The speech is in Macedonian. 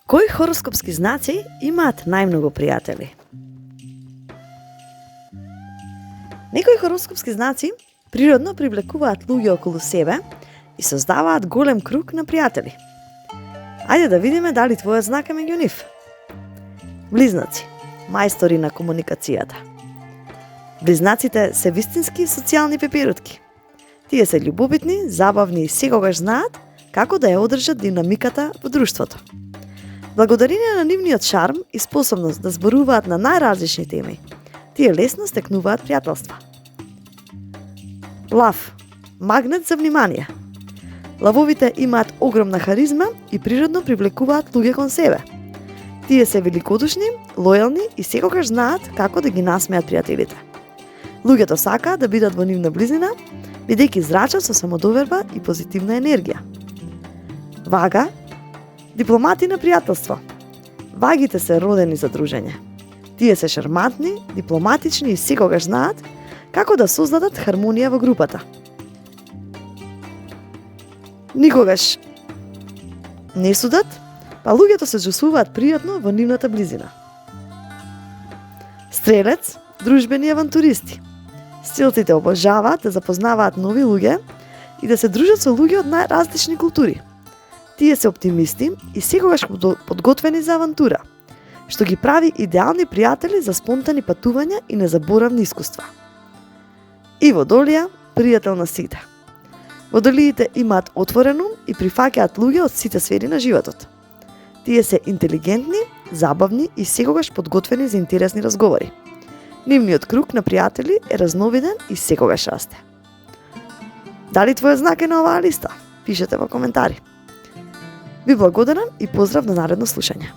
Кои хороскопски знаци имаат најмногу пријатели? Некои хороскопски знаци природно привлекуваат луѓе околу себе и создаваат голем круг на пријатели. Ајде да видиме дали твојот знак е меѓу нив. Близнаци, мајстори на комуникацијата. Близнаците се вистински социјални пеперутки. Тие се љубовитни, забавни и секогаш знаат како да ја одржат динамиката во друштвото. Благодарение на нивниот шарм и способност да зборуваат на најразлични теми, тие лесно стекнуваат пријателства. Лав, магнет за внимание. Лавовите имаат огромна харизма и природно привлекуваат луѓе кон себе. Тие се великодушни, лојални и секогаш знаат како да ги насмеат пријателите. Луѓето сакаат да бидат во нивна близина, бидејќи зрачат со самодоверба и позитивна енергија. Вага, дипломати на пријателство. Вагите се родени за дружење. Тие се шармантни, дипломатични и секогаш знаат како да создадат хармонија во групата. Никогаш не судат, па луѓето се џусуваат пријатно во нивната близина. Стрелец, дружбени авантуристи. Стрелците обожаваат да запознаваат нови луѓе и да се дружат со луѓе од најразлични култури. Тие се оптимисти и секогаш подготвени за авантура, што ги прави идеални пријатели за спонтани патувања и незаборавни искуства. И Водолија, пријател на сите. Водолиите имаат отворен ум и прифаќаат луѓе од сите сфери на животот. Тие се интелигентни, забавни и секогаш подготвени за интересни разговори. Нивниот круг на пријатели е разновиден и секогаш расте. Дали твојот знак е на оваа листа? Пишете во коментари. Ви благодарам и поздрав на наредно слушање.